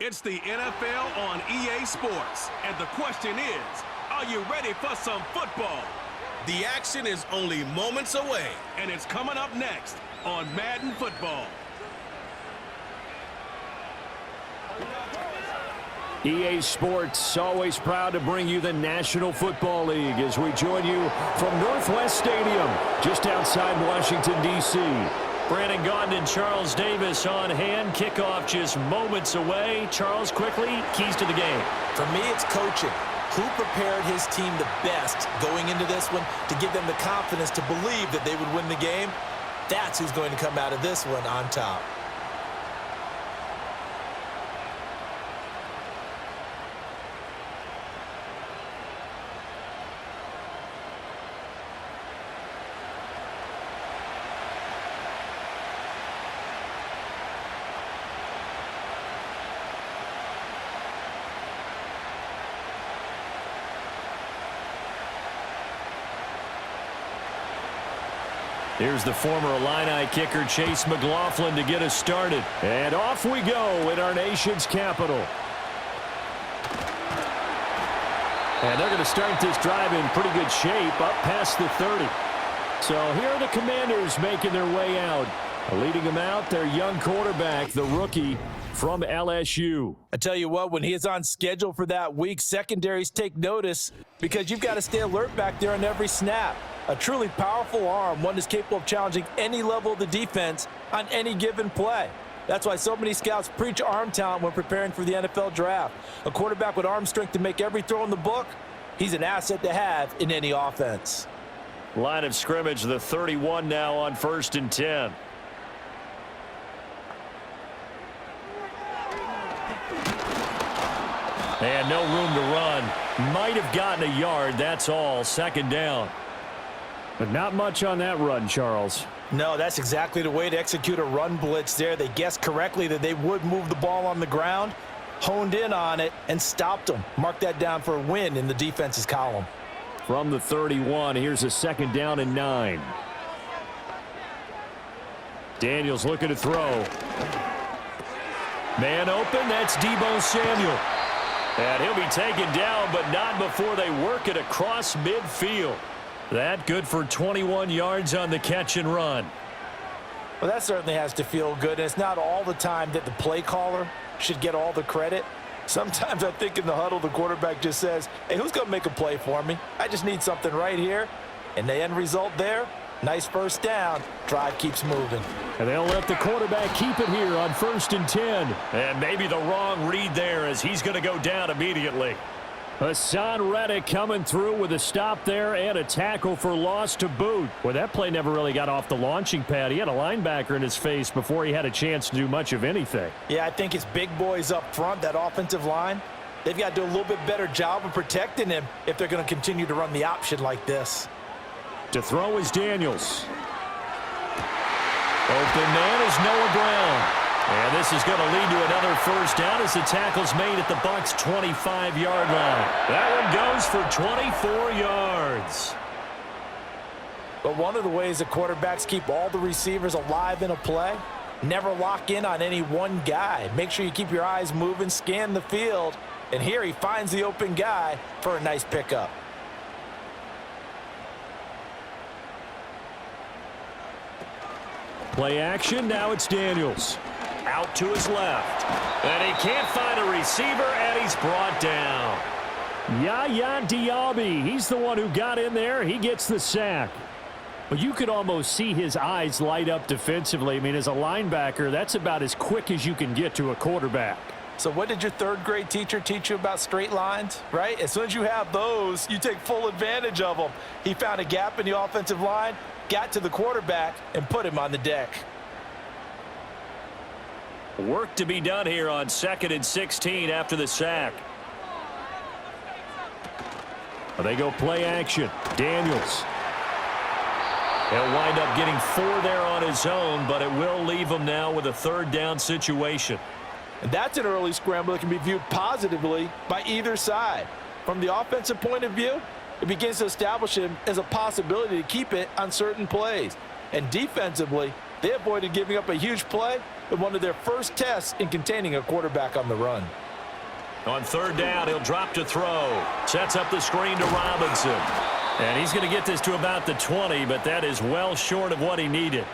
It's the NFL on EA Sports, and the question is, are you ready for some football? The action is only moments away, and it's coming up next on Madden Football. EA Sports, always proud to bring you the National Football League as we join you from Northwest Stadium, just outside Washington, D.C. Brandon Gaudin and Charles Davis on hand. Kickoff just moments away. Charles, quickly, keys to the game. For me, it's coaching. Who prepared his team the best going into this one to give them the confidence to believe that they would win the game? That's who's going to come out of this one on top. Here's the former Illini kicker, Chase McLaughlin, to get us started. And off we go in our nation's capital. And they're going to start this drive in pretty good shape, up past the 30. So here are the Commanders making their way out. Leading them out, their young quarterback, the rookie from LSU. I tell you what, when he is on schedule for that week, secondaries take notice because you've got to stay alert back there on every snap. A truly powerful arm, one that's capable of challenging any level of the defense on any given play. That's why so many scouts preach arm talent when preparing for the NFL draft. A quarterback with arm strength to make every throw in the book, he's an asset to have in any offense. Line of scrimmage, the 31 now on 1st and 10. And no room to run. Might have gotten a yard, that's all. Second down. But not much on that run, Charles. No, that's exactly the way to execute a run blitz there. They guessed correctly that they would move the ball on the ground, honed in on it, and stopped them. Mark that down for a win in the defense's column. From the 31, here's a 2nd down and 9. Daniels looking to throw. Man open, that's Deebo Samuel. And he'll be taken down, but not before they work it across midfield. That good for 21 yards on the catch and run. Well, that certainly has to feel good. And it's not all the time that the play caller should get all the credit. Sometimes I think in the huddle, the quarterback just says, hey, who's going to make a play for me? I just need something right here. And the end result there, nice first down. Drive keeps moving. And they'll let the quarterback keep it here on 1st and 10. And maybe the wrong read there as he's going to go down immediately. Hassan Reddick coming through with a stop there and a tackle for loss to boot. Well, that play never really got off the launching pad. He had a linebacker in his face before he had a chance to do much of anything. Yeah, I think it's big boys up front, that offensive line. They've got to do a little bit better job of protecting him if they're going to continue to run the option like this. To throw is Daniels. Open man is Noah Brown. And this is going to lead to another first down as the tackle's made at the Bucs' 25-yard line. That one goes for 24 yards. But one of the ways the quarterbacks keep all the receivers alive in a play, never lock in on any one guy. Make sure you keep your eyes moving, scan the field. And here he finds the open guy for a nice pickup. Play action, now it's Daniels. Out to his left. And he can't find a receiver, and he's brought down. Yaya Diaby, he's the one who got in there. He gets the sack. But you could almost see his eyes light up defensively. I mean, as a linebacker, that's about as quick as you can get to a quarterback. So what did your third-grade teacher teach you about straight lines, right? As soon as you have those, you take full advantage of them. He found a gap in the offensive line, got to the quarterback, and put him on the deck. Work to be done here on 2nd and 16 after the sack. They go play action. Daniels. He'll wind up getting 4 there on his own, but it will leave him now with a 3rd down situation. And that's an early scramble that can be viewed positively by either side. From the offensive point of view, it begins to establish him as a possibility to keep it on certain plays. And defensively, They avoided giving up a huge play in one of their first tests in containing a quarterback on the run. On third down, he'll drop to throw. Sets up the screen to Robinson. And he's going to get this to about the 20, but that is well short of what he needed.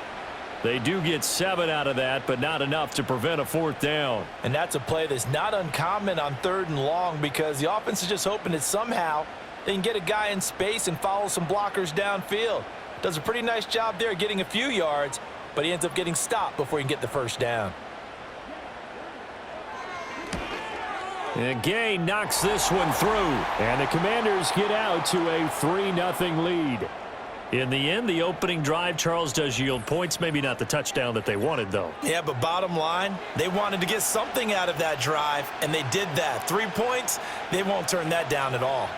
They do get 7 out of that, but not enough to prevent a fourth down. And that's a play that's not uncommon on 3rd and long because the offense is just hoping that somehow they can get a guy in space and follow some blockers downfield. Does a pretty nice job there getting a few yards, but he ends up getting stopped before he can get the first down. And Gay knocks this one through. And the Commanders get out to a 3-0 lead. In the end, the opening drive, Charles, does yield points. Maybe not the touchdown that they wanted, though. Yeah, but bottom line, they wanted to get something out of that drive, and they did that. 3 points, they won't turn that down at all.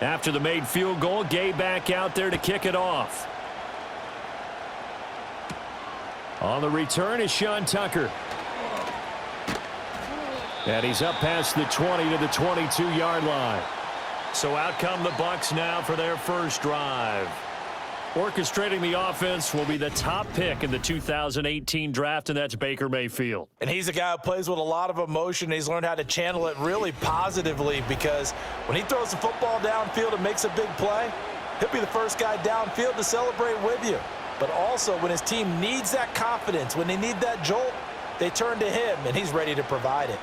After the made field goal, Gay back out there to kick it off. On the return is Sean Tucker. And he's up past the 20 to the 22-yard line. So out come the Bucs now for their first drive. Orchestrating the offense will be the top pick in the 2018 draft, and that's Baker Mayfield. And he's a guy who plays with a lot of emotion. He's learned how to channel it really positively because when he throws the football downfield and makes a big play, he'll be the first guy downfield to celebrate with you. But also when his team needs that confidence, when they need that jolt, they turn to him, and he's ready to provide it.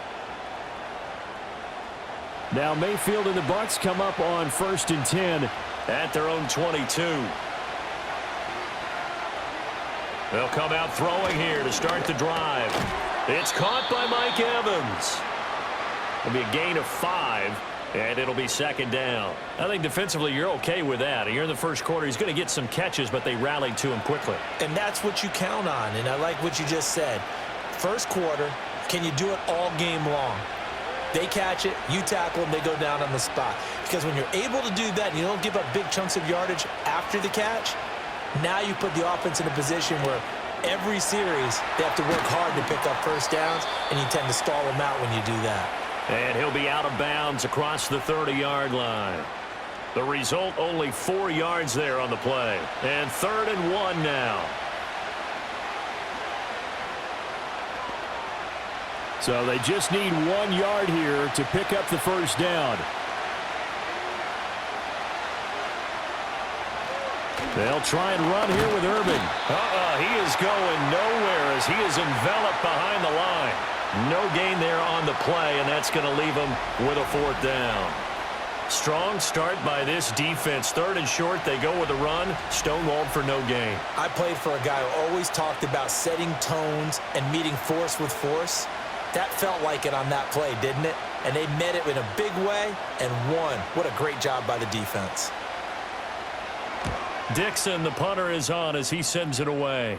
Now Mayfield and the Bucs come up on 1st and 10 at their own 22. They'll come out throwing here to start the drive. It's caught by Mike Evans. It'll be a gain of 5, and it'll be 2nd down. I think defensively you're okay with that. Here in the first quarter, he's going to get some catches, but they rallied to him quickly. And that's what you count on, and I like what you just said. First quarter, can you do it all game long? They catch it, you tackle them, they go down on the spot. Because when you're able to do that and you don't give up big chunks of yardage after the catch, now you put the offense in a position where every series they have to work hard to pick up first downs, and you tend to stall them out when you do that. And he'll be out of bounds across the 30-yard line. The result, only 4 yards there on the play. And 3rd and 1 now. So they just need 1 yard here to pick up the first down. They'll try and run here with Urban. He is going nowhere as he is enveloped behind the line. No gain there on the play, and that's going to leave him with a 4th down. Strong start by this defense. 3rd and short, they go with a run. Stonewalled for no gain. I played for a guy who always talked about setting tones and meeting force with force. That felt like it on that play, didn't it? And they met it in a big way and won. What a great job by the defense. Dixon, the punter, is on as he sends it away.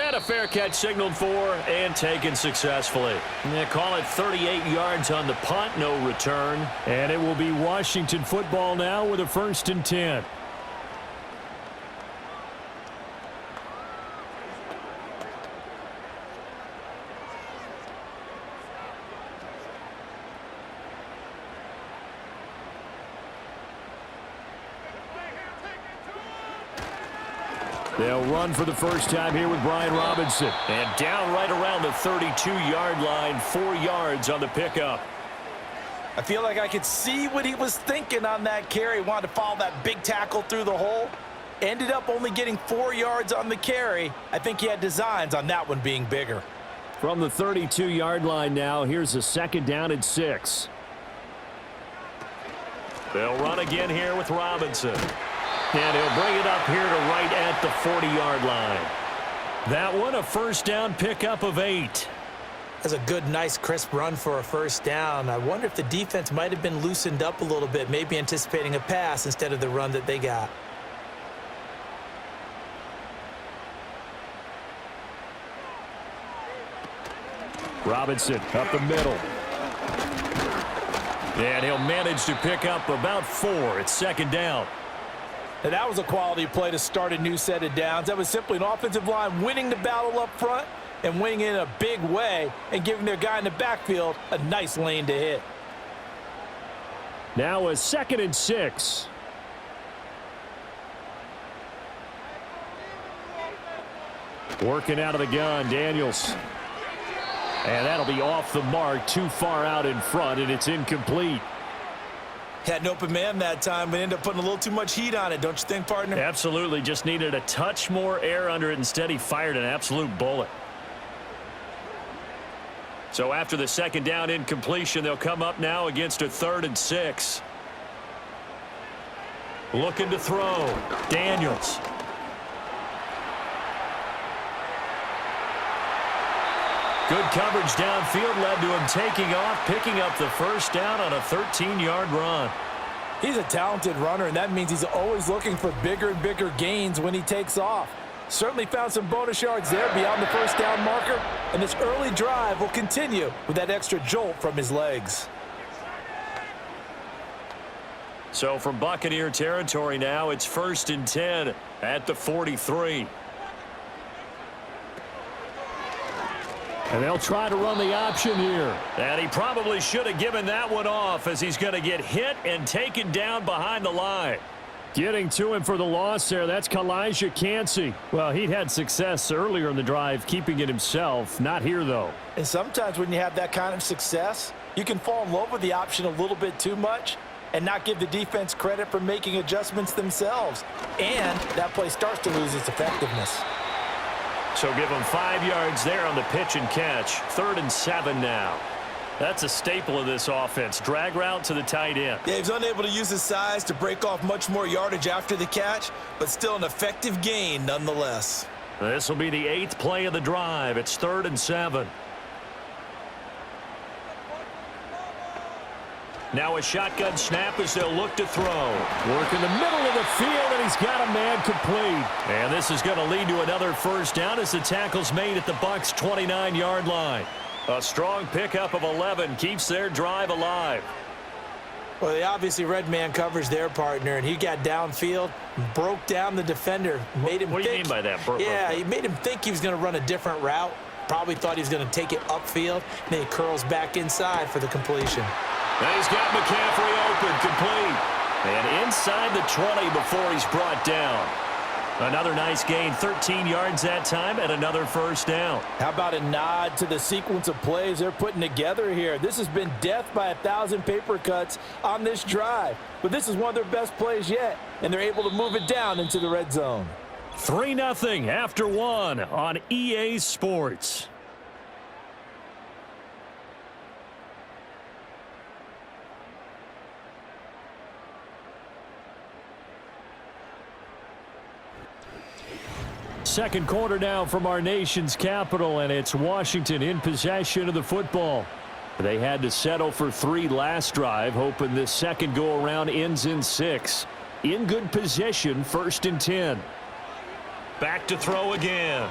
And a fair catch signaled for and taken successfully. They call it 38 yards on the punt, no return. And it will be Washington football now with a 1st and 10. They'll run for the first time here with Brian Robinson. And down right around the 32-yard line, 4 yards on the pickup. I feel like I could see what he was thinking on that carry. He wanted to follow that big tackle through the hole. Ended up only getting 4 yards on the carry. I think he had designs on that one being bigger. From the 32-yard line now, here's a 2nd down and 6. They'll run again here with Robinson. And he'll bring it up here to right at the 40-yard line. That one, a first down pickup of 8. That's a good, nice, crisp run for a first down. I wonder if the defense might have been loosened up a little bit, maybe anticipating a pass instead of the run that they got. Robinson up the middle. And he'll manage to pick up about 4. It's 2nd down. Now, that was a quality play to start a new set of downs. That was simply an offensive line winning the battle up front and winning it in a big way and giving their guy in the backfield a nice lane to hit. Now a 2nd and 6. Working out of the gun, Daniels. And that'll be off the mark, too far out in front, and it's incomplete. Had an open man that time, but ended up putting a little too much heat on it, don't you think, partner? Absolutely. Just needed a touch more air under it. Instead, he fired an absolute bullet. So after the 2nd down incompletion, they'll come up now against a 3rd and 6. Looking to throw. Daniels. Good coverage downfield led to him taking off, picking up the 1st down on a 13-yard run. He's a talented runner, and that means he's always looking for bigger and bigger gains when he takes off. Certainly found some bonus yards there beyond the 1st down marker, and this early drive will continue with that extra jolt from his legs. So from Buccaneer territory now, it's 1st and 10 at the 43. And they'll try to run the option here. And he probably should have given that one off, as he's going to get hit and taken down behind the line. Getting to him for the loss there, that's Kalijah Cansey. Well, he'd had success earlier in the drive keeping it himself. Not here, though. And sometimes when you have that kind of success, you can fall in love with the option a little bit too much and not give the defense credit for making adjustments themselves. And that play starts to lose its effectiveness. So give him 5 yards there on the pitch and catch. 3rd and 7 now. That's a staple of this offense. Drag route to the tight end. Yeah, he's unable to use his size to break off much more yardage after the catch, but still an effective gain nonetheless. This will be the 8th play of the drive. It's 3rd and 7. Now a shotgun snap as they'll look to throw. Work in the middle of the field, and he's got a man complete. And this is going to lead to another 1st down as the tackle's made at the Bucs' 29-yard line. A strong pickup of 11 keeps their drive alive. Well, they obviously read man coverage their partner, and he got downfield, broke down the defender, made him What do you mean by that? Yeah, he made him think he was going to run a different route. Probably thought he was going to take it upfield. Then he curls back inside for the completion. And he's got McCaffrey open, complete. And inside the 20 before he's brought down. Another nice gain, 13 yards that time, and another 1st down. How about a nod to the sequence of plays they're putting together here? This has been death by 1,000 paper cuts on this drive. But this is one of their best plays yet, and they're able to move it down into the red zone. 3-0 after 1 on EA Sports. Second quarter now from our nation's capital, and it's Washington in possession of the football. They had to settle for 3 last drive, hoping this second go-around ends in 6. In good position, 1st and 10. Back to throw again.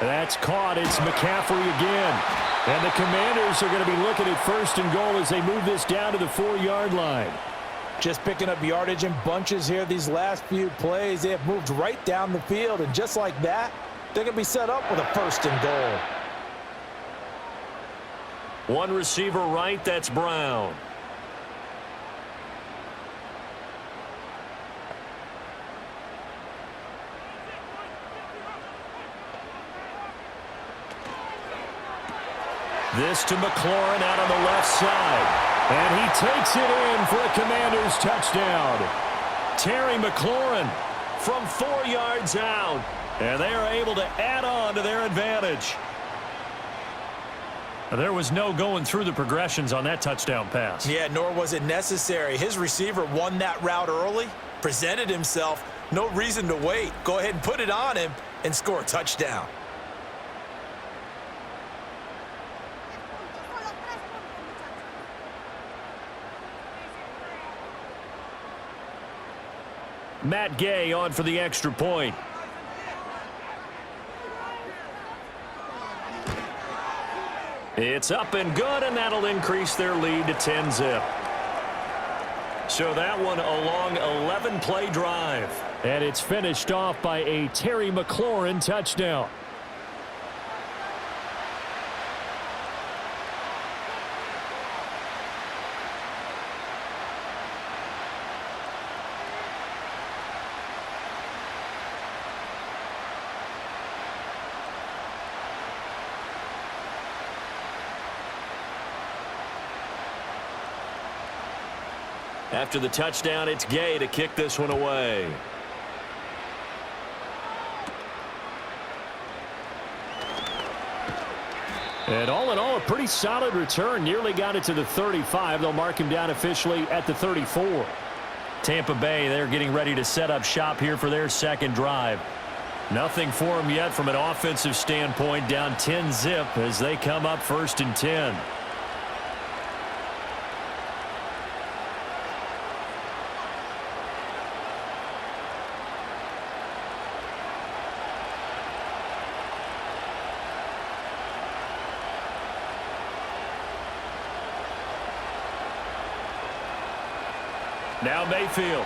That's caught. It's McCaffrey again. And the Commanders are going to be looking at 1st and goal as they move this down to the 4-yard line. Just picking up yardage in bunches here these last few plays. They have moved right down the field, and just like that, they're going to be set up with a 1st and goal. One receiver right, that's Brown. This to McLaurin out on the left side. And he takes it in for a Commanders touchdown. Terry McLaurin from 4 yards out. And they are able to add on to their advantage. There was no going through the progressions on that touchdown pass. Yeah, nor was it necessary. His receiver won that route early, presented himself. No reason to wait. Go ahead and put it on him and score a touchdown. Matt Gay on for the extra point. It's up and good, and that'll increase their lead to 10-zip. So that one a long 11-play drive. And it's finished off by a Terry McLaurin touchdown. After the touchdown, it's Gay to kick this one away. And all in all, a pretty solid return. Nearly got it to the 35. They'll mark him down officially at the 34. Tampa Bay, they're getting ready to set up shop here for their second drive. Nothing for them yet from an offensive standpoint. Down 10-zip as they come up 1st and 10. Now Mayfield.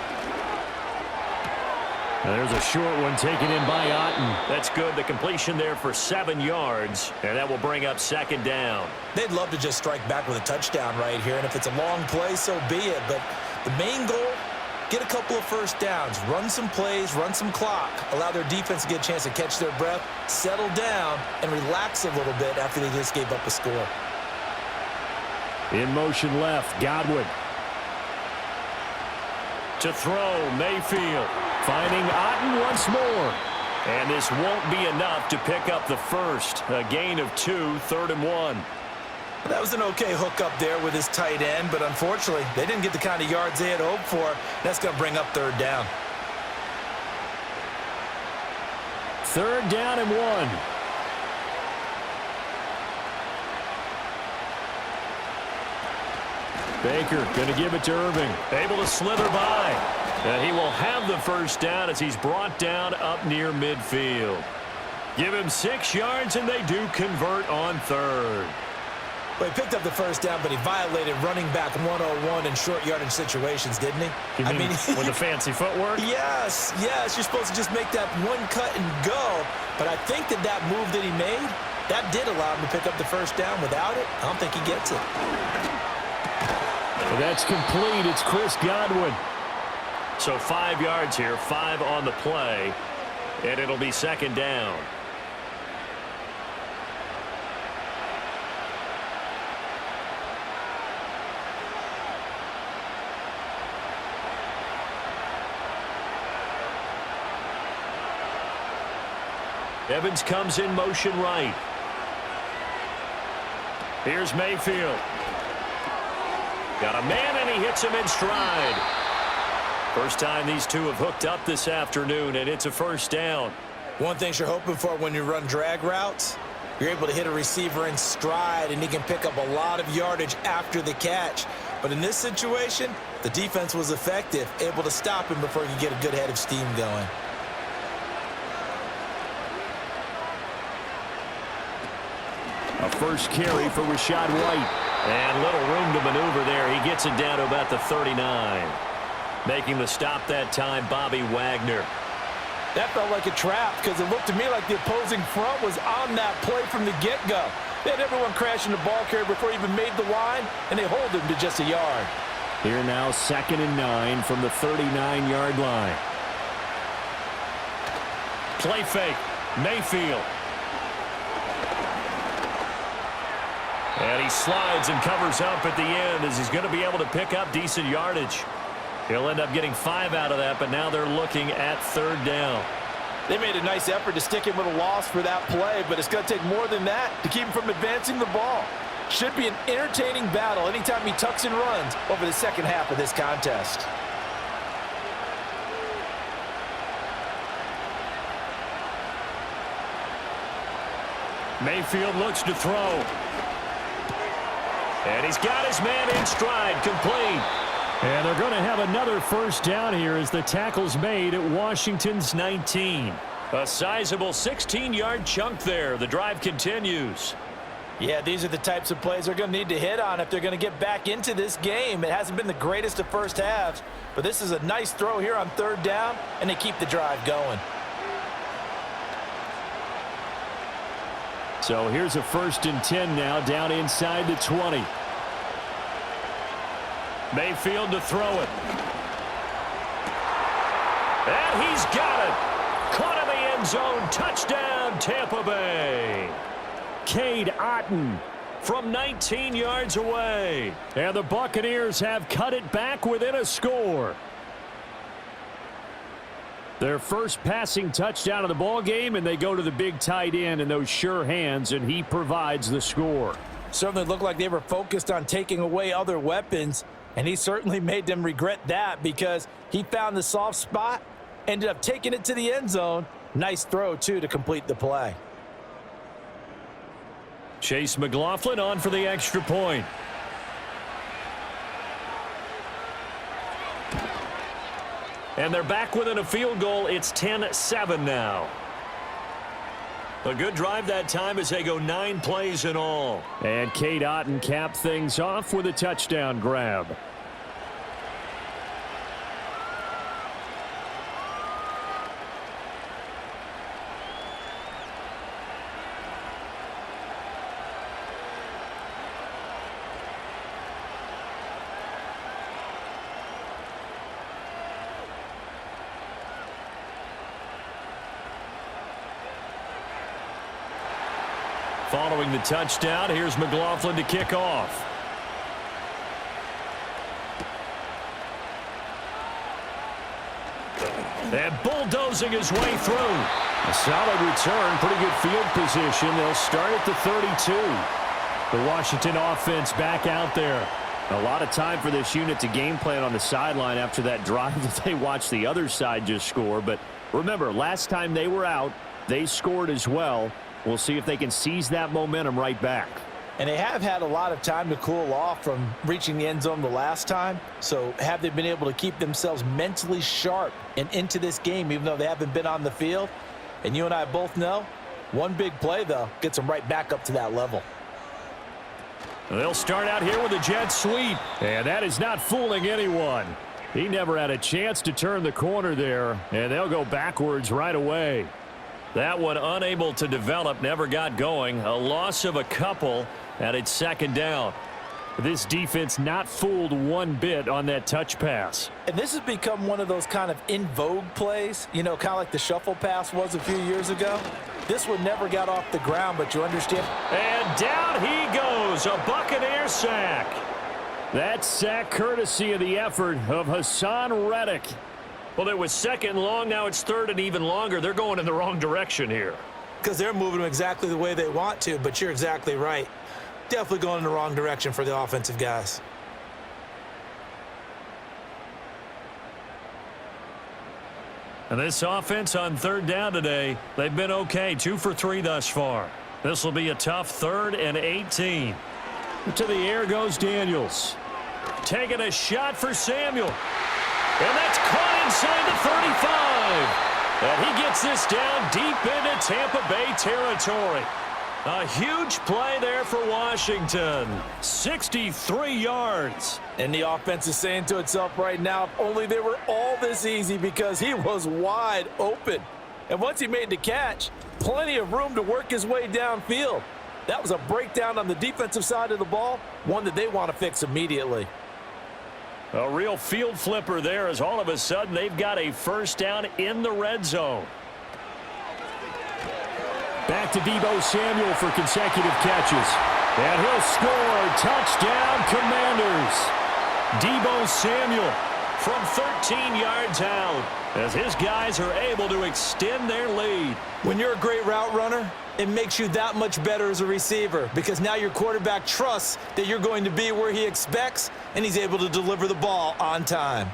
There's a short one taken in by Otten. That's good. The completion there for 7 yards, and that will bring up 2nd down. They'd love to just strike back with a touchdown right here, and if it's a long play, so be it. But the main goal, get a couple of first downs, run some plays, run some clock, allow their defense to get a chance to catch their breath, settle down, and relax a little bit after they just gave up a score. In motion left, Godwin. To throw, Mayfield. Finding Otten once more. And this won't be enough to pick up the first. A gain of 2, 3rd and 1. That was an okay hook up there with his tight end, but unfortunately, they didn't get the kind of yards they had hoped for. That's going to bring up 3rd down. 3rd down and 1. Baker going to give it to Irving. Able to slither by. And he will have the first down as he's brought down up near midfield. Give him 6 yards, and they do convert on 3rd. Well, he picked up the first down, but he violated running back 101 in short yardage situations, didn't he? I mean, with the fancy footwork? Yes. You're supposed to just make that one cut and go. But I think that move that he made, that did allow him to pick up the first down. Without it, I don't think he gets it. That's complete. It's Chris Godwin. So 5 yards here, 5 on the play, and it'll be 2nd down. Evans comes in motion right. Here's Mayfield. Got a man, and he hits him in stride. First time these two have hooked up this afternoon, and it's a first down. One thing you're hoping for when you run drag routes, you're able to hit a receiver in stride, and he can pick up a lot of yardage after the catch. But in this situation, the defense was effective, able to stop him before he could get a good head of steam going. A first carry for Rachaad White. And little room to maneuver there. He gets it down to about the 39. Making the stop that time, Bobby Wagner. That felt like a trap because it looked to me like the opposing front was on that play from the get-go. They had everyone crashing the ball carrier before he even made the line, and they hold him to just a yard. Here now, 2nd and 9 from the 39-yard line. Play fake. Mayfield. And he slides and covers up at the end as he's going to be able to pick up decent yardage. He'll end up getting 5 out of that, but now they're looking at 3rd down. They made a nice effort to stick him with a loss for that play, but it's going to take more than that to keep him from advancing the ball. Should be an entertaining battle anytime he tucks and runs over the second half of this contest. Mayfield looks to throw. And he's got his man in stride, complete. And they're going to have another first down here as the tackle's made at Washington's 19. A sizable 16-yard chunk there. The drive continues. Yeah, these are the types of plays they're going to need to hit on if they're going to get back into this game. It hasn't been the greatest of first halves, but this is a nice throw here on third down, and they keep the drive going. So here's a 1st and 10 now, down inside the 20. Mayfield to throw it. And he's got it. Caught in the end zone. Touchdown, Tampa Bay. Cade Otton from 19 yards away. And the Buccaneers have cut it back within a score. Their first passing touchdown of the ball game, and they go to the big tight end in those sure hands, and he provides the score. Certainly looked like they were focused on taking away other weapons, and he certainly made them regret that because he found the soft spot, ended up taking it to the end zone. Nice throw, too, to complete the play. Chase McLaughlin on for the extra point. And they're back within a field goal. It's 10-7 now. A good drive that time as they go 9 plays in all. And Cade Otton capped things off with a touchdown grab. Following the touchdown, here's McLaughlin to kick off. And bulldozing his way through. A solid return, pretty good field position. They'll start at the 32. The Washington offense back out there. A lot of time for this unit to game plan on the sideline after that drive that they watched the other side just score. But remember, last time they were out, they scored as well. We'll see if they can seize that momentum right back. And they have had a lot of time to cool off from reaching the end zone the last time. So have they been able to keep themselves mentally sharp and into this game, even though they haven't been on the field? And you and I both know, one big play, though, gets them right back up to that level. They'll start out here with a jet sweep. And that is not fooling anyone. He never had a chance to turn the corner there, and they'll go backwards right away. That one unable to develop, never got going. A loss of a couple, and it's second down. This defense not fooled one bit on that touch pass. And this has become one of those kind of in vogue plays, you know, kind of like the shuffle pass was a few years ago. This one never got off the ground, but you understand. And down he goes, a Buccaneer sack. That sack courtesy of the effort of Hassan Reddick. Well, it was second and long. Now it's third and even longer. They're going in the wrong direction here. Because they're moving them exactly the way they want to, but you're exactly right. Definitely going in the wrong direction for the offensive guys. And this offense on third down today, they've been okay. 2 for 3 thus far. This will be a tough 3rd and 18. To the air goes Daniels. Taking a shot for Samuel. And that's caught inside the 35. And he gets this down deep into Tampa Bay territory. A huge play there for Washington. 63 yards. And the offense is saying to itself right now, if only they were all this easy, because he was wide open. And once he made the catch, plenty of room to work his way downfield. That was a breakdown on the defensive side of the ball, one that they want to fix immediately. A real field flipper there, as all of a sudden they've got a first down in the red zone. Back to Deebo Samuel for consecutive catches. And he'll score. Touchdown, Commanders. Deebo Samuel from 13 yards out, as his guys are able to extend their lead. When you're a great route runner, it makes you that much better as a receiver, because now your quarterback trusts that you're going to be where he expects, and he's able to deliver the ball on time.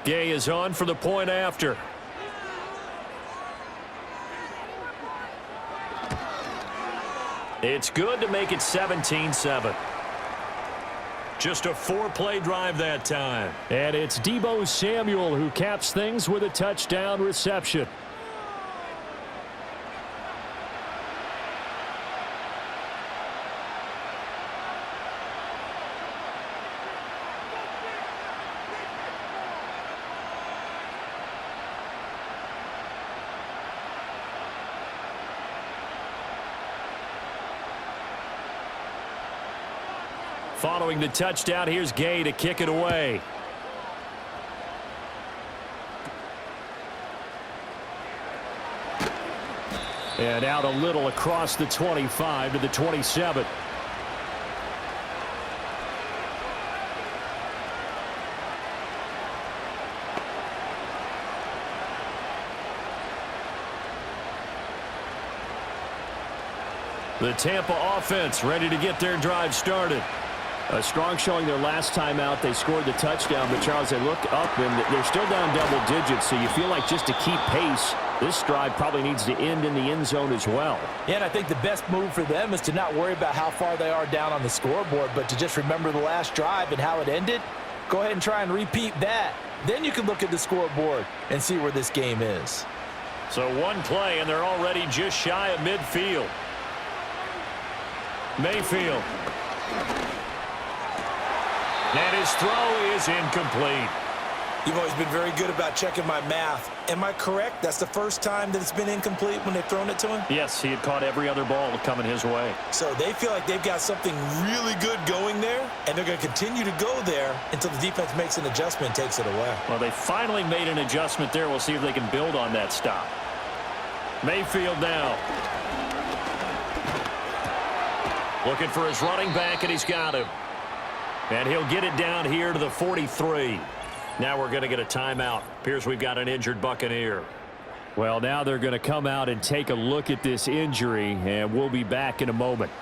Gay is on for the point after. It's good to make it 17-7. Just a 4-play drive that time. And it's Deebo Samuel who caps things with a touchdown reception. Following the touchdown, here's Gay to kick it away. And out a little across the 25 to the 27. The Tampa offense ready to get their drive started. A strong showing their last time out. They scored the touchdown, but Charles, they look up and they're still down double digits, so you feel like just to keep pace, this drive probably needs to end in the end zone as well. Yeah, and I think the best move for them is to not worry about how far they are down on the scoreboard, but to just remember the last drive and how it ended. Go ahead and try and repeat that. Then you can look at the scoreboard and see where this game is. So one play, and they're already just shy of midfield. Mayfield. And his throw is incomplete. You've always been very good about checking my math. Am I correct? That's the first time that it's been incomplete when they've thrown it to him? Yes, he had caught every other ball coming his way. So they feel like they've got something really good going there, and they're going to continue to go there until the defense makes an adjustment and takes it away. Well, they finally made an adjustment there. We'll see if they can build on that stop. Mayfield now. Looking for his running back, and he's got him. And he'll get it down here to the 43. Now we're going to get a timeout. Appears we've got an injured Buccaneer. Well, now they're going to come out and take a look at this injury, and we'll be back in a moment.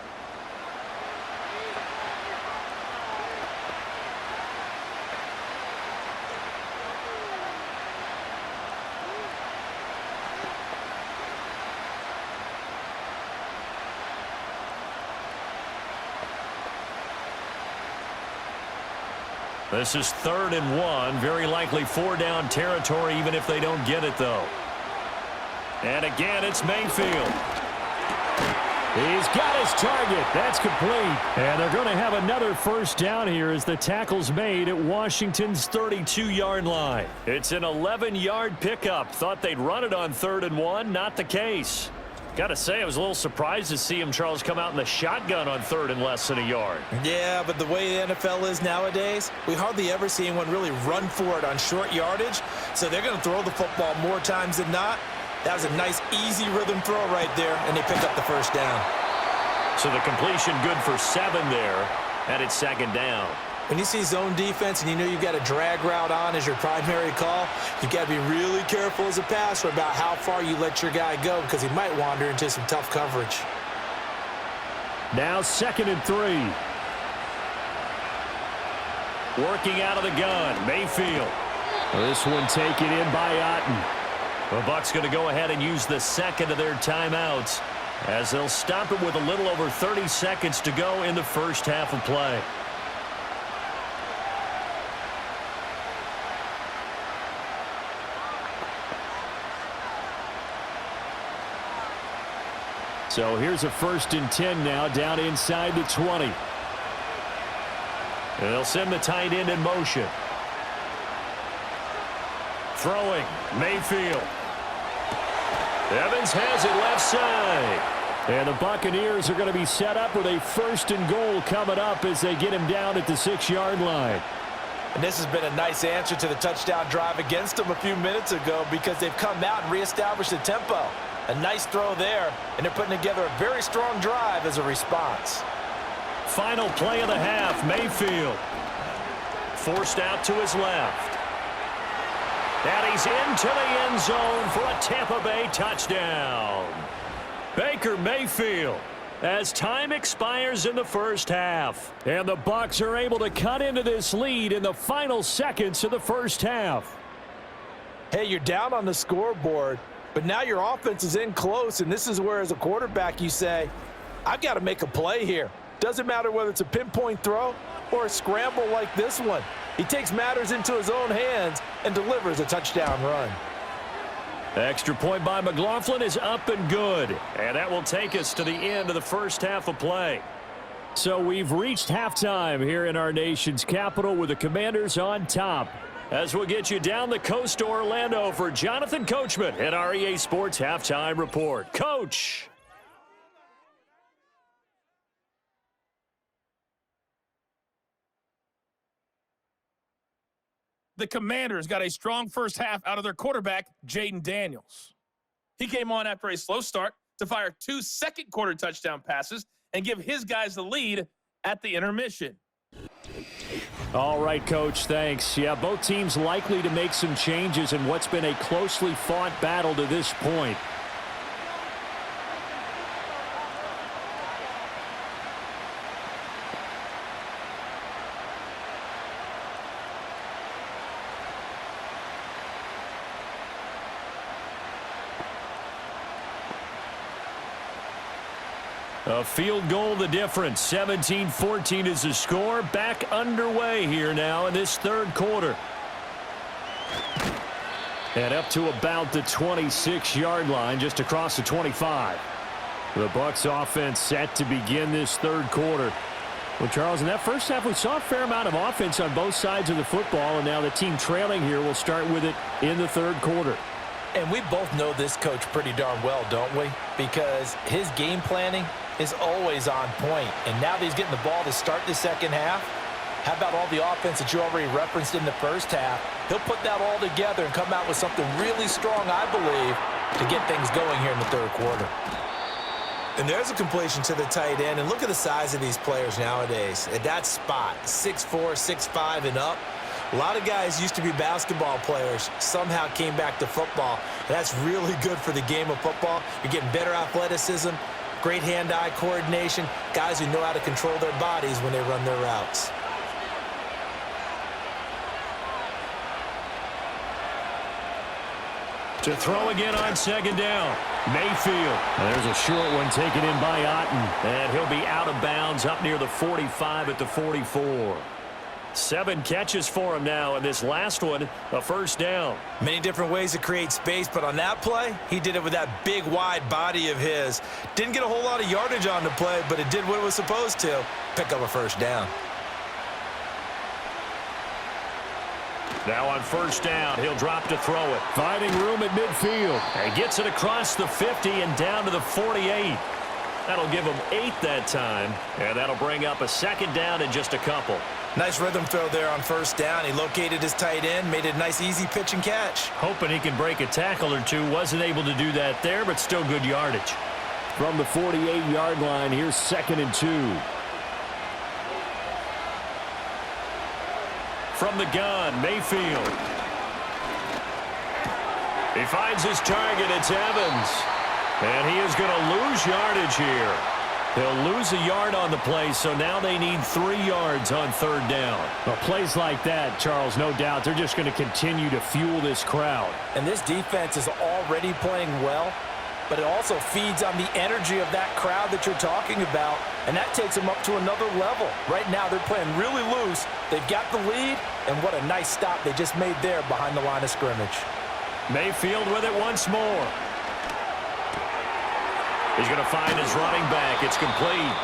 This is 3rd and 1. Very likely 4-down territory, even if they don't get it, though. And again, it's Mayfield. He's got his target. That's complete. And they're going to have another first down here as the tackle's made at Washington's 32-yard line. It's an 11-yard pickup. Thought they'd run it on 3rd and 1. Not the case. Got to say, I was a little surprised to see him, Charles, come out in the shotgun on 3rd and less than a yard. Yeah, but the way the NFL is nowadays, we hardly ever see anyone really run for it on short yardage. So they're going to throw the football more times than not. That was a nice, easy rhythm throw right there, and they picked up the first down. So the completion good for 7 there, and it's 2nd down. When you see zone defense and you know you've got a drag route on as your primary call, you've got to be really careful as a passer about how far you let your guy go because he might wander into some tough coverage. Now 2nd and 3. Working out of the gun, Mayfield. This one taken in by Otten. The Bucs going to go ahead and use the second of their timeouts as they'll stop it with a little over 30 seconds to go in the first half of play. So here's a 1st and 10 now down inside the 20. And they'll send the tight end in motion. Throwing, Mayfield. Evans has it left side. And the Buccaneers are going to be set up with a 1st and goal coming up as they get him down at the 6-yard line. And this has been a nice answer to the touchdown drive against them a few minutes ago because they've come out and reestablished the tempo. A nice throw there, and they're putting together a very strong drive as a response. Final play of the half, Mayfield. Forced out to his left. And he's into the end zone for a Tampa Bay touchdown. Baker Mayfield as time expires in the first half. And the Bucs are able to cut into this lead in the final seconds of the first half. Hey, you're down on the scoreboard, but now your offense is in close, and this is where, as a quarterback, you say, I've got to make a play here. Doesn't matter whether it's a pinpoint throw or a scramble like this one. He takes matters into his own hands and delivers a touchdown run. Extra point by McLaughlin is up and good. And that will take us to the end of the first half of play. So we've reached halftime here in our nation's capital with the Commanders on top. As we'll get you down the coast to Orlando for Jonathan Coachman at our EA Sports Halftime Report. Coach! The Commanders got a strong first half out of their quarterback, Jaden Daniels. He came on after a slow start to fire 2 second-quarter touchdown passes and give his guys the lead at the intermission. All right, Coach, thanks. Yeah, both teams likely to make some changes in what's been a closely fought battle to this point. A field goal the difference. 17-14 is the score. Back underway here now in this third quarter. And up to about the 26-yard line, just across the 25. The Bucs offense set to begin this third quarter. Well, Charles, in that first half, we saw a fair amount of offense on both sides of the football, and now the team trailing here will start with it in the third quarter. And we both know this coach pretty darn well, don't we? Because his game planning is always on point. And now that he's getting the ball to start the second half, how about all the offense that you already referenced in the first half? He'll put that all together and come out with something really strong, I believe, to get things going here in the third quarter. And there's a completion to the tight end. And look at the size of these players nowadays. At that spot, 6'4", 6'5", and up. A lot of guys used to be basketball players, somehow came back to football. And that's really good for the game of football. You're getting better athleticism, great hand-eye coordination, guys who know how to control their bodies when they run their routes. To throw again on second down. Mayfield. There's a short one taken in by Otten. And he'll be out of bounds up near the 45 at the 44. 7 catches for him now, and this last one, a first down. Many different ways to create space, but on that play, he did it with that big, wide body of his. Didn't get a whole lot of yardage on the play, but it did what it was supposed to, pick up a first down. Now on first down, he'll drop to throw it. Finding room at midfield. And gets it across the 50 and down to the 48. That'll give him 8 that time, and that'll bring up a second down in just a couple. Nice rhythm throw there on first down. He located his tight end, made it a nice, easy pitch and catch. Hoping he can break a tackle or two. Wasn't able to do that there, but still good yardage. From the 48-yard line, here's 2nd and 2. From the gun, Mayfield. He finds his target. It's Evans. And he is going to lose yardage here. He'll lose a yard on the play, so now they need 3 yards on third down. Well, plays like that, Charles, no doubt, they're just going to continue to fuel this crowd. And this defense is already playing well, but it also feeds on the energy of that crowd that you're talking about, and that takes them up to another level. Right now, they're playing really loose. They've got the lead, and what a nice stop they just made there behind the line of scrimmage. Mayfield with it once more. He's going to find his running back. It's complete.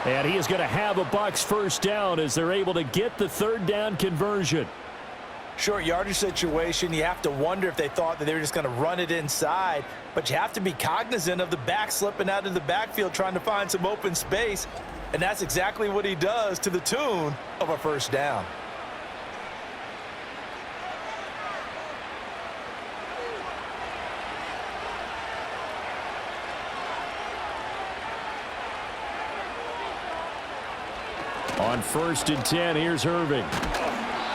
And he is going to have a Bucs first down as they're able to get the third down conversion. Short yardage situation, you have to wonder if they thought that they were just going to run it inside, but you have to be cognizant of the back slipping out of the backfield trying to find some open space, and that's exactly what he does to the tune of a first down. On 1st and 10, here's Irving.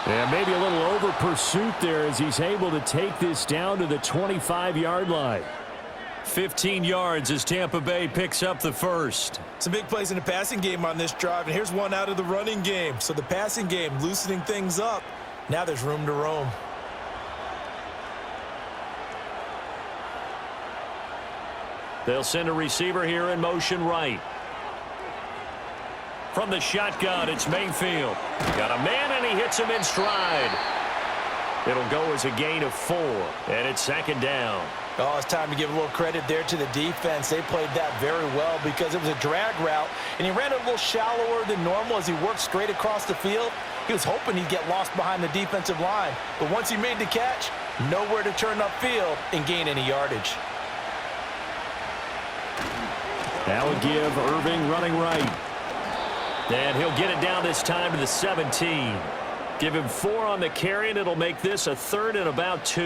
And maybe a little over pursuit there as he's able to take this down to the 25-yard line. 15 yards as Tampa Bay picks up the first. Some big plays in the passing game on this drive, and here's one out of the running game. So the passing game loosening things up. Now there's room to roam. They'll send a receiver here in motion right. From the shotgun, it's Mayfield. Got a man, and he hits him in stride. It'll go as a gain of 4, and it's second down. Oh, it's time to give a little credit there to the defense. They played that very well because it was a drag route, and he ran a little shallower than normal as he worked straight across the field. He was hoping he'd get lost behind the defensive line, but once he made the catch, nowhere to turn upfield and gain any yardage. That would give Irving running right. And he'll get it down this time to the 17. Give him 4 on the carry, and it'll make this a 3rd and about 2.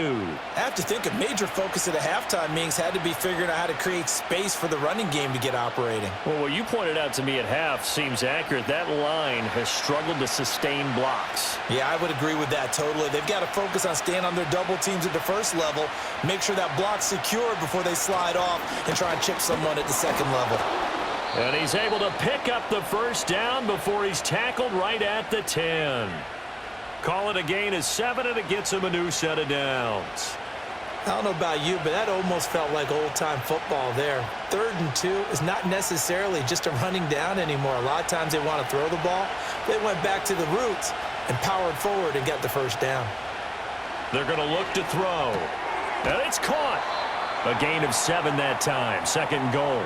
I have to think a major focus of the halftime meetings had to be figuring out how to create space for the running game to get operating. Well, what you pointed out to me at half seems accurate. That line has struggled to sustain blocks. Yeah, I would agree with that totally. They've got to focus on staying on their double teams at the first level, make sure that block's secure before they slide off and try and chip someone at the second level. And he's able to pick up the first down before he's tackled right at the 10. Call it a gain of 7, and it gets him a new set of downs. I don't know about you, but that almost felt like old-time football there. 3rd and 2 is not necessarily just a running down anymore. A lot of times they want to throw the ball. They went back to the roots and powered forward and got the first down. They're going to look to throw. And it's caught. A gain of 7 that time. 2nd and goal.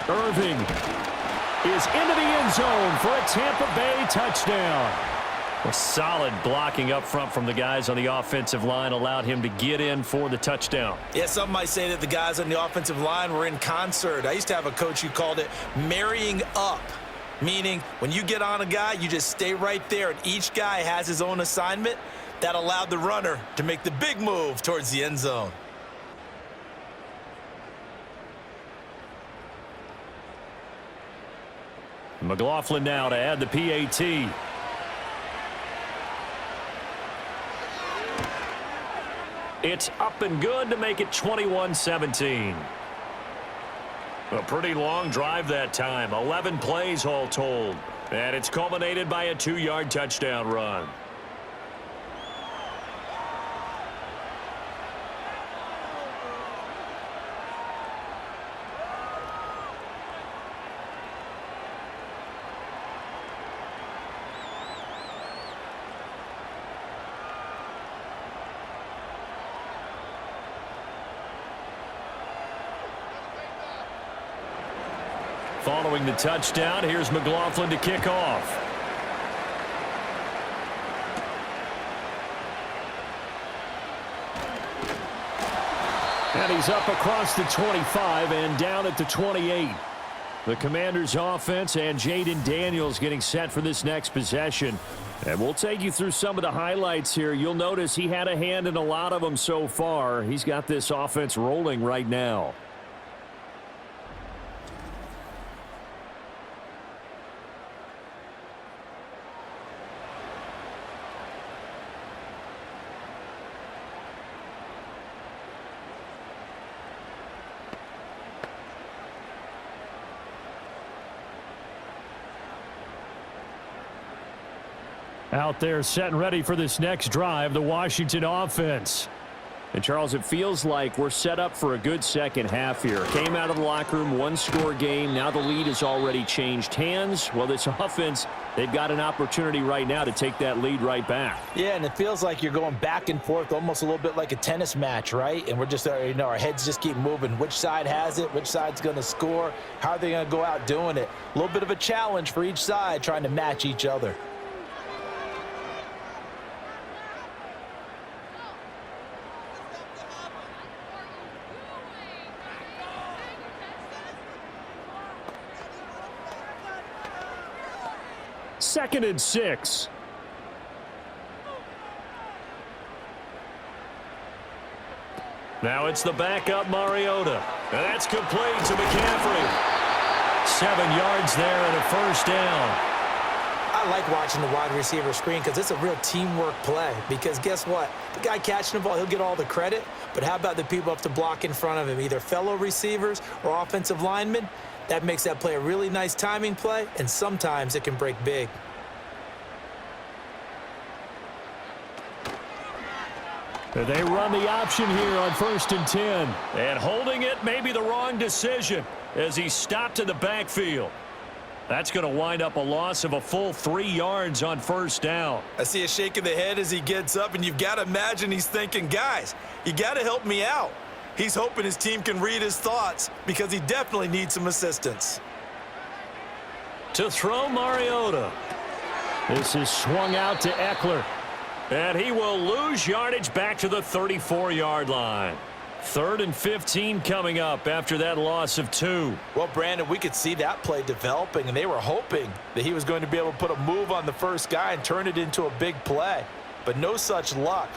Irving is into the end zone for a Tampa Bay touchdown. A solid blocking up front from the guys on the offensive line allowed him to get in for the touchdown. Yeah, some might say that the guys on the offensive line were in concert. I used to have a coach who called it marrying up, meaning when you get on a guy, you just stay right there, and each guy has his own assignment. That allowed the runner to make the big move towards the end zone. McLaughlin now to add the PAT. It's up and good to make it 21-17. A pretty long drive that time. 11 plays all told. And it's culminated by a 2-yard touchdown run. Following the touchdown, here's McLaughlin to kick off. And he's up across the 25 and down at the 28. The Commanders' offense and Jaden Daniels getting set for this next possession. And we'll take you through some of the highlights here. You'll notice he had a hand in a lot of them so far. He's got this offense rolling right now. Out there set and ready for this next drive, the Washington offense. And, Charles, it feels like we're set up for a good second half here. Came out of the locker room, 1-score game. Now the lead has already changed hands. Well, this offense, they've got an opportunity right now to take that lead right back. Yeah, and it feels like you're going back and forth almost a little bit like a tennis match, right? And we're just, our heads just keep moving. Which side has it? Which side's going to score? How are they going to go out doing it? A little bit of a challenge for each side trying to match each other. Second and 6. Now it's the backup Mariota. And that's complete to McCaffrey. 7 yards there and a first down. I I like watching the wide receiver screen because it's a real teamwork play. Because guess what? The guy catching the ball, he'll get all the credit. But how about the people up to block in front of him, either fellow receivers or offensive linemen? That makes that play a really nice timing play, and sometimes it can break big. They run the option here on 1st and 10. And holding it may be the wrong decision as he stopped in the backfield. That's going to wind up a loss of a full 3 yards on 1st down. I see a shake of the head as he gets up, and you've got to imagine he's thinking, guys, you got to help me out. He's hoping his team can read his thoughts because he definitely needs some assistance. To throw, Mariota. This is swung out to Eckler. And he will lose yardage back to the 34-yard line. 3rd and 15 coming up after that loss of 2. Well, Brandon, we could see that play developing, and they were hoping that he was going to be able to put a move on the first guy and turn it into a big play. But no such luck.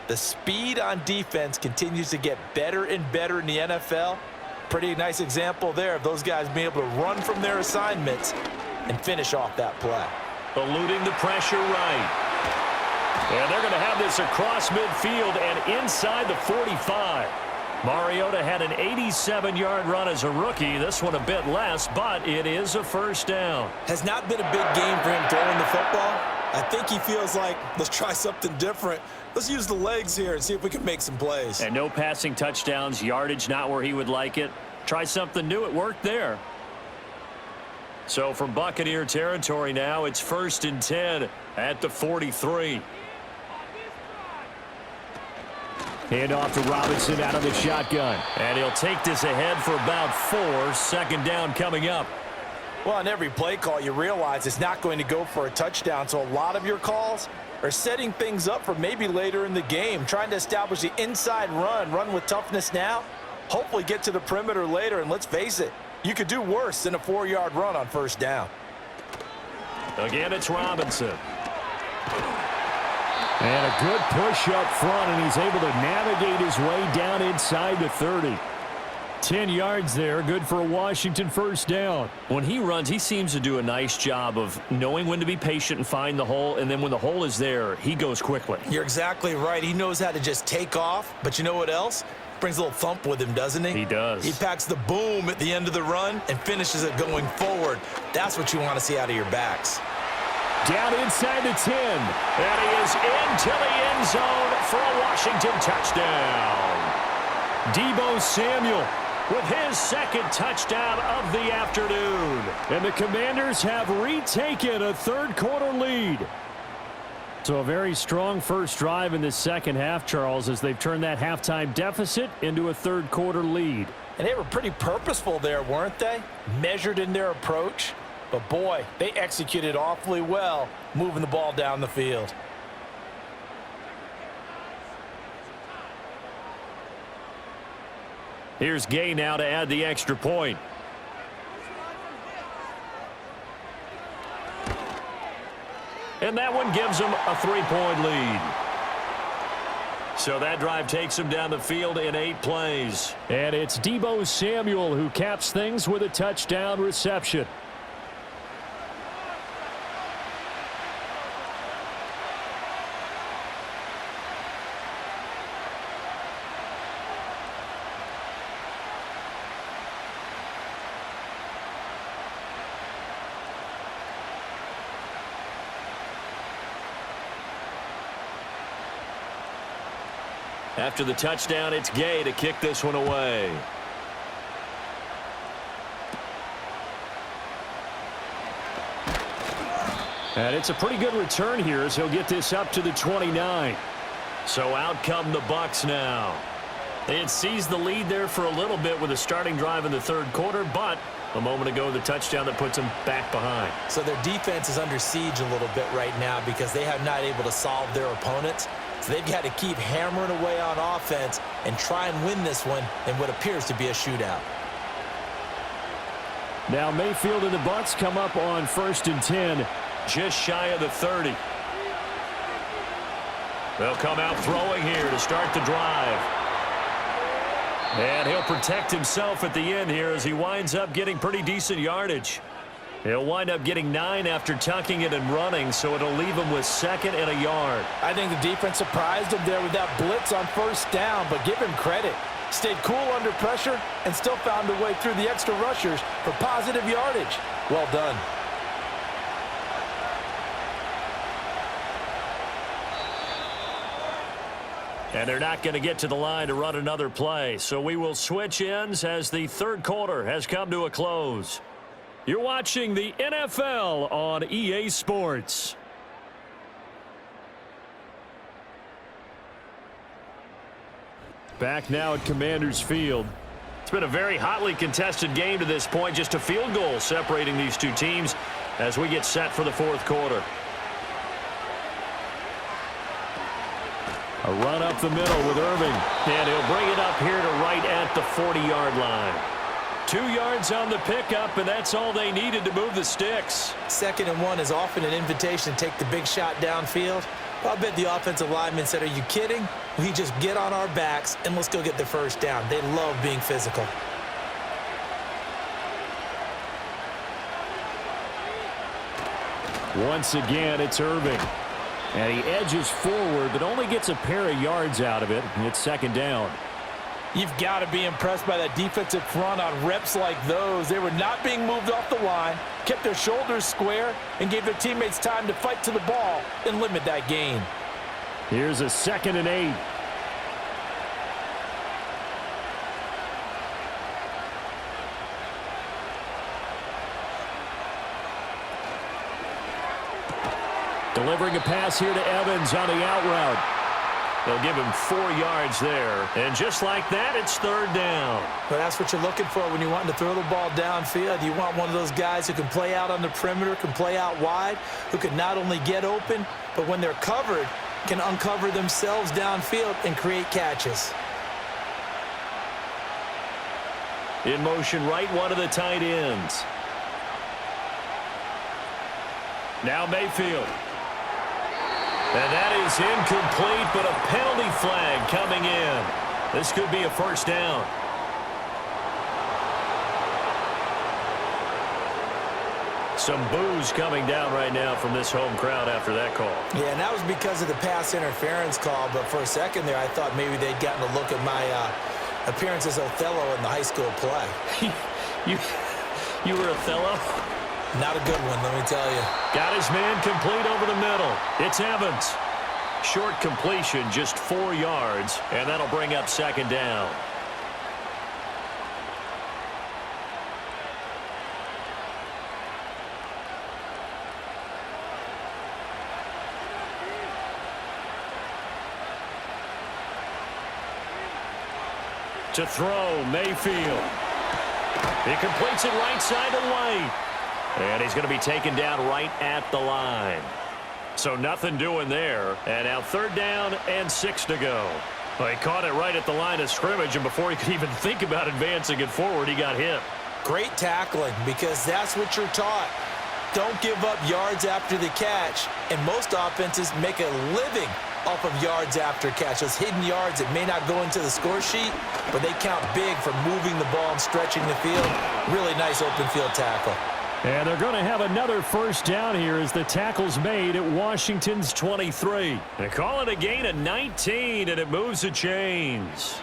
The speed on defense continues to get better and better in the NFL. Pretty nice example there of those guys being able to run from their assignments and finish off that play. Eluding the pressure right. And they're going to have this across midfield and inside the 45. Mariota had an 87-yard run as a rookie. This one a bit less, but it is a 1st down. Has not been a big game for him throwing the football. I think he feels like, let's try something different. Let's use the legs here and see if we can make some plays. And no passing touchdowns, yardage not where he would like it. Try something new. It worked there. So from Buccaneer territory now, it's 1st and 10 at the 43. Hand off to Robinson out of the shotgun. And he'll take this ahead for about 4. 2nd down coming up. Well, on every play call, you realize it's not going to go for a touchdown. So a lot of your calls are setting things up for maybe later in the game, trying to establish the inside run with toughness now, hopefully get to the perimeter later. And let's face it, you could do worse than a 4-yard run on 1st down. Again, it's Robinson. And a good push up front, and he's able to navigate his way down inside the 30. 10 yards there, good for a Washington 1st down. When he runs, he seems to do a nice job of knowing when to be patient and find the hole, and then when the hole is there, he goes quickly. You're exactly right. He knows how to just take off, but you know what else? Brings a little thump with him, doesn't he? He does. He packs the boom at the end of the run and finishes it going forward. That's what you want to see out of your backs. Down inside the 10. And he is into the end zone for a Washington touchdown. Deebo Samuel with his 2nd touchdown of the afternoon. And the Commanders have retaken a 3rd quarter lead. So a very strong first drive in the 2nd half, Charles, as they've turned that halftime deficit into a 3rd quarter lead. And they were pretty purposeful there, weren't they? Measured in their approach. But, boy, they executed awfully well moving the ball down the field. Here's Gay now to add the extra point. And that one gives them a 3-point lead. So that drive takes them down the field in 8 plays. And it's Deebo Samuel who caps things with a touchdown reception. After the touchdown, it's Gay to kick this one away. And it's a pretty good return here as he'll get this up to the 29. So out come the Bucs now. They had seized the lead there for a little bit with a starting drive in the 3rd quarter, but a moment ago the touchdown that puts them back behind. So their defense is under siege a little bit right now because they have not able to solve their opponents. So they've got to keep hammering away on offense and try and win this one in what appears to be a shootout. Now Mayfield and the Bucs come up on 1st and 10. Just shy of the 30. They'll come out throwing here to start the drive. And he'll protect himself at the end here as he winds up getting pretty decent yardage. He'll wind up getting 9 after tucking it and running, so it'll leave him with 2nd and a yard. I think the defense surprised him there with that blitz on first down, but give him credit. Stayed cool under pressure and still found a way through the extra rushers for positive yardage. Well done. And they're not going to get to the line to run another play, so we will switch ends as the third quarter has come to a close. You're watching the NFL on EA Sports. Back now at Commanders Field. It's been a very hotly contested game to this point. Just a field goal separating these two teams as we get set for the fourth quarter. A run up the middle with Irving. And he'll bring it up here to right at the 40-yard line. 2 yards on the pickup, and that's all they needed to move the sticks. 2nd and 1 is often an invitation to take the big shot downfield. Well, I bet the offensive lineman said, are you kidding? We just get on our backs and let's go get the first down. They love being physical. Once again, it's Irving. And he edges forward, but only gets a pair of yards out of it. And it's 2nd down. You've got to be impressed by that defensive front on reps like those. They were not being moved off the line, kept their shoulders square, and gave their teammates time to fight to the ball and limit that gain. Here's a 2nd and 8. Delivering a pass here to Evans on the out route. They'll give him 4 yards there. And just like that, it's 3rd down. Well, that's what you're looking for when you want to throw the ball downfield. You want one of those guys who can play out on the perimeter, can play out wide, who can not only get open, but when they're covered, can uncover themselves downfield and create catches. In motion right, one of the tight ends. Now Mayfield. And that is incomplete, but a penalty flag coming in. This could be a first down. Some boos coming down right now from this home crowd after that call. Yeah, and that was because of the pass interference call, but for a second there, I thought maybe they'd gotten a look at my appearance as Othello in the high school play. You were Othello? Not a good one, let me tell you. Got his man complete over the middle. It's Evans. Short completion, just 4 yards, and that'll bring up 2nd down. To throw, Mayfield. He completes it right side to White. And he's going to be taken down right at the line. So nothing doing there. And now 3rd down and 6 to go. Well, he caught it right at the line of scrimmage, and before he could even think about advancing it forward, he got hit. Great tackling, because that's what you're taught. Don't give up yards after the catch. And most offenses make a living off of yards after catch. Those hidden yards that may not go into the score sheet, but they count big for moving the ball and stretching the field. Really nice open field tackle. And they're going to have another first down here as the tackle's made at Washington's 23. They call it a gain of 19, and it moves the chains.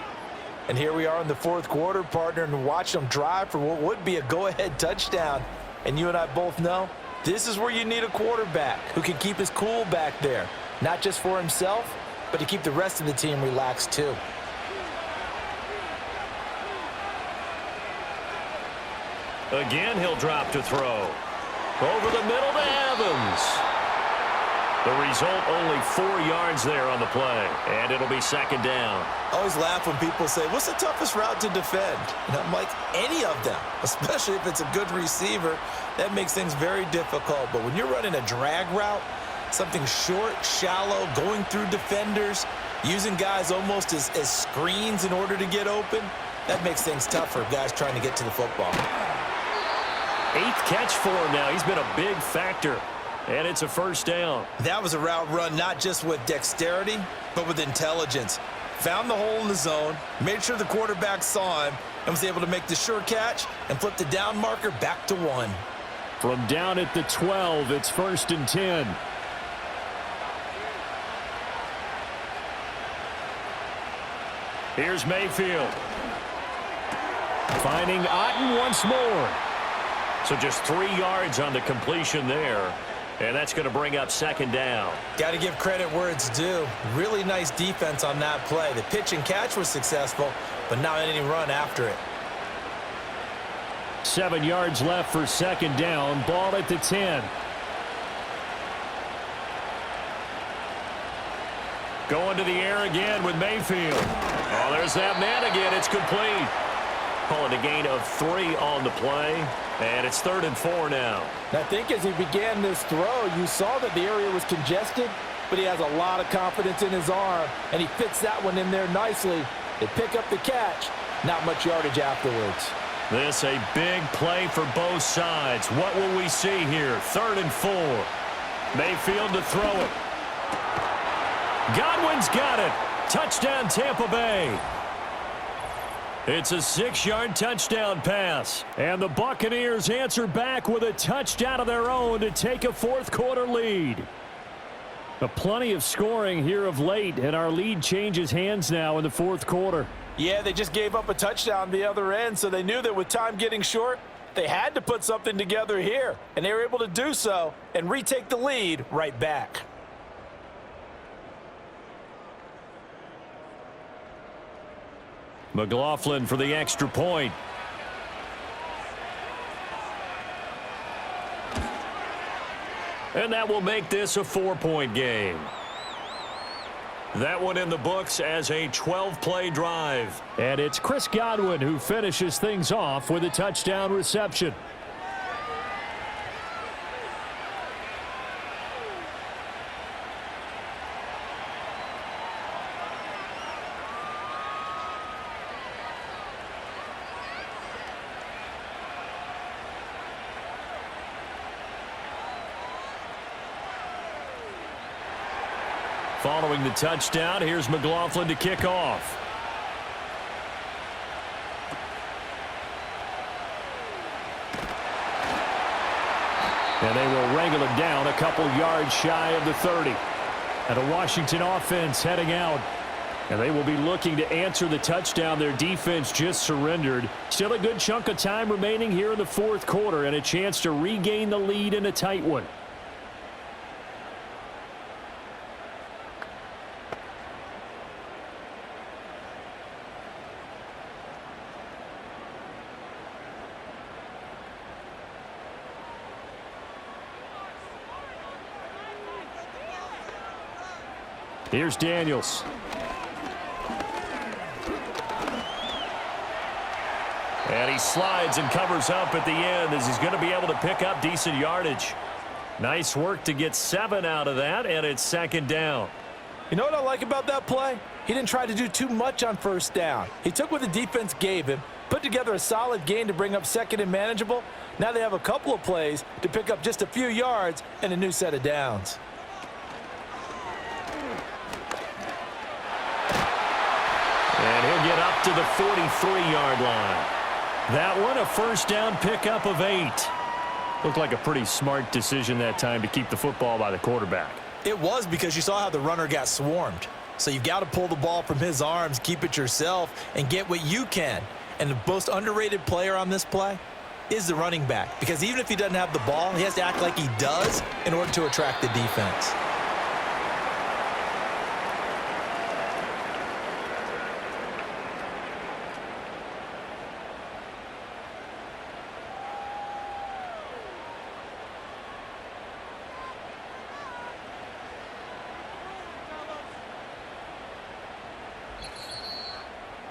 And here we are in the fourth quarter, partner, and watch them drive for what would be a go-ahead touchdown. And you and I both know this is where you need a quarterback who can keep his cool back there, not just for himself, but to keep the rest of the team relaxed too. Again, he'll drop to throw. Over the middle to Evans. The result, only 4 yards there on the play, and it'll be 2nd down. I always laugh when people say, what's the toughest route to defend? And I'm like, any of them, especially if it's a good receiver. That makes things very difficult. But when you're running a drag route, something short, shallow, going through defenders, using guys almost as screens in order to get open, that makes things tough for guys trying to get to the football. 8th catch for him now. He's been a big factor. And it's a first down. That was a route run not just with dexterity, but with intelligence. Found the hole in the zone, made sure the quarterback saw him, and was able to make the sure catch and flip the down marker back to 1. From down at the 12, it's 1st and 10. Here's Mayfield. Finding Otten once more. So just 3 yards on the completion there. And that's going to bring up 2nd down. Got to give credit where it's due. Really nice defense on that play. The pitch and catch was successful, but not any run after it. 7 yards left for 2nd down. Ball at the 10. Going to the air again with Mayfield. Oh, there's that man again. It's complete. Calling a gain of 3 on the play. And it's 3rd and 4 now. I think as he began this throw, you saw that the area was congested, but he has a lot of confidence in his arm, and he fits that one in there nicely. They pick up the catch. Not much yardage afterwards. This a big play for both sides. What will we see here? 3rd and 4. Mayfield to throw it. Godwin's got it. Touchdown, Tampa Bay. It's a 6-yard touchdown pass. And the Buccaneers answer back with a touchdown of their own to take a 4th-quarter lead. Plenty of scoring here of late, and our lead changes hands now in the 4th quarter. Yeah, they just gave up a touchdown the other end, so they knew that with time getting short, they had to put something together here. And they were able to do so and retake the lead right back. McLaughlin for the extra point. And that will make this a 4-point game. That one in the books as a 12-play drive. And it's Chris Godwin who finishes things off with a touchdown reception. Following the touchdown, here's McLaughlin to kick off. And they will wrangle it down a couple yards shy of the 30. And a Washington offense heading out. And they will be looking to answer the touchdown their defense just surrendered. Still a good chunk of time remaining here in the 4th quarter and a chance to regain the lead in a tight one. Here's Daniels. And he slides and covers up at the end as he's going to be able to pick up decent yardage. Nice work to get 7 out of that, and it's 2nd down. You know what I like about that play? He didn't try to do too much on 1st down. He took what the defense gave him, put together a solid gain to bring up 2nd and manageable. Now they have a couple of plays to pick up just a few yards and a new set of downs. And he'll get up to the 43-yard line. That one, a 1st down pickup of 8. Looked like a pretty smart decision that time to keep the football by the quarterback. It was, because you saw how the runner got swarmed. So you've got to pull the ball from his arms, keep it yourself, and get what you can. And the most underrated player on this play is the running back. Because even if he doesn't have the ball, he has to act like he does in order to attract the defense.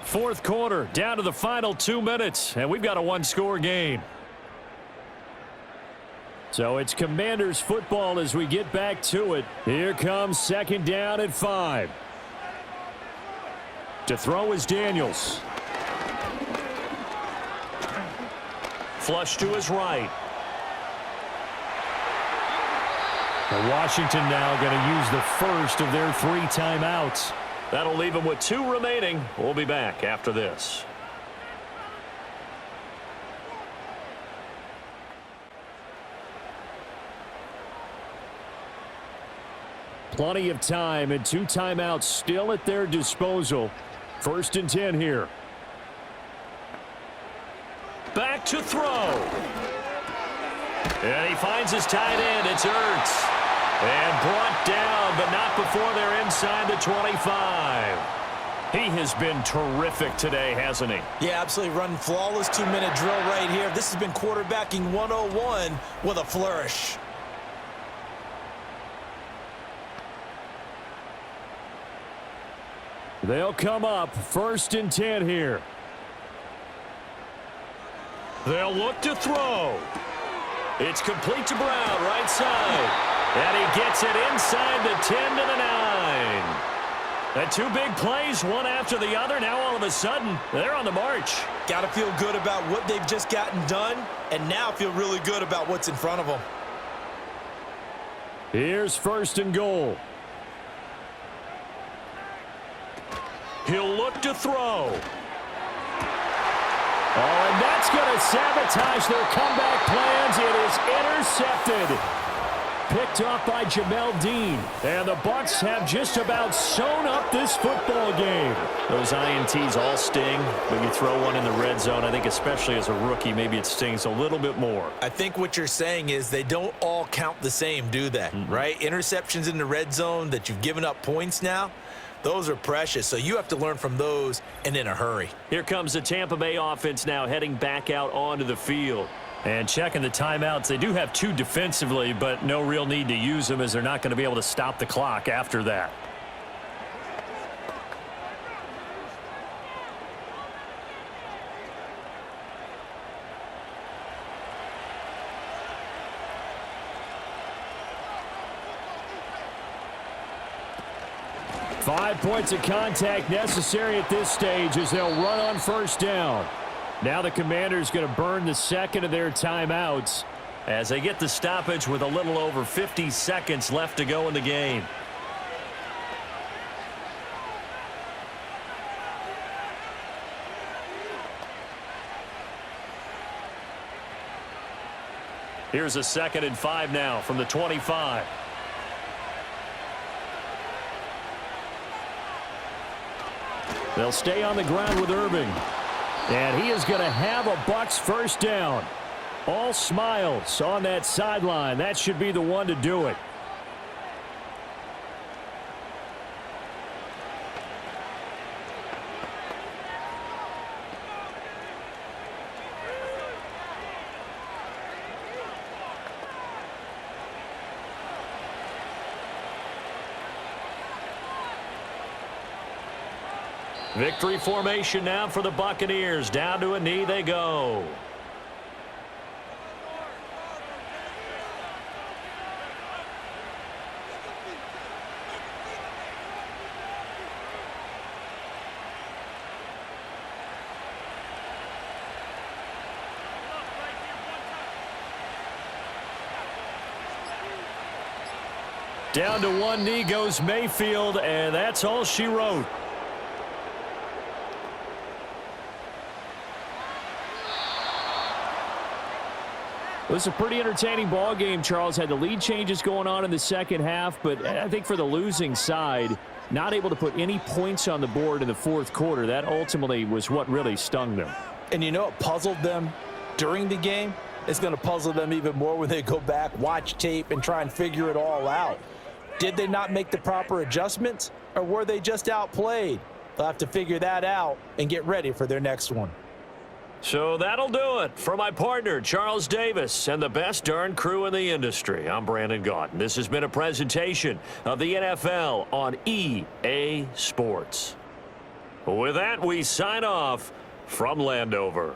Fourth quarter, down to the final 2 minutes, and we've got a one-score game. So it's Commanders football as we get back to it. Here comes 2nd down at 5. To throw is Daniels. Flush to his right. And Washington now going to use the first of their 3 timeouts. That'll leave him with 2 remaining. We'll be back after this. Plenty of time and 2 timeouts still at their disposal. 1st and 10 here. Back to throw. And he finds his tight end. It's Ertz. And brought down, but not before they're inside the 25. He has been terrific today, hasn't he? Yeah, absolutely. Running flawless 2-minute drill right here. This has been quarterbacking 101 with a flourish. They'll come up 1st and 10 here. They'll look to throw. It's complete to Brown, right side. And he gets it inside the 10 to the 9. And 2 big plays, one after the other. Now all of a sudden, they're on the march. Got to feel good about what they've just gotten done, and now feel really good about what's in front of them. Here's 1st and goal. He'll look to throw. Oh, and that's going to sabotage their comeback plans. It is intercepted. Picked off by Jamel Dean. And the Bucs have just about sewn up this football game. Those INTs all sting, but you throw one in the red zone. I think especially as a rookie, maybe it stings a little bit more. I think what you're saying is they don't all count the same, do they? Right? Interceptions in the red zone that you've given up points now, those are precious. So you have to learn from those and in a hurry. Here comes the Tampa Bay offense now heading back out onto the field. And checking the timeouts, they do have 2 defensively, but no real need to use them as they're not going to be able to stop the clock after that. Five points of contact necessary at this stage as they'll run on 1st down. Now the Commanders going to burn the 2nd of their timeouts as they get the stoppage with a little over 50 seconds left to go in the game. Here's a 2nd and 5 now from the 25. They'll stay on the ground with Irving. And he is going to have a Bucs 1st down. All smiles on that sideline. That should be the one to do it. Victory formation now for the Buccaneers. Down to a knee they go. Down to one knee goes Mayfield, and that's all she wrote. It was a pretty entertaining ball game. Charles had the lead changes going on in the 2nd half, but I think for the losing side, not able to put any points on the board in the 4th quarter, that ultimately was what really stung them. And you know what puzzled them during the game? It's going to puzzle them even more when they go back, watch tape, and try and figure it all out. Did they not make the proper adjustments, or were they just outplayed? They'll have to figure that out and get ready for their next one. So that'll do it for my partner, Charles Davis, and the best darn crew in the industry. I'm Brandon Gaudin. This has been a presentation of the NFL on EA Sports. With that, we sign off from Landover.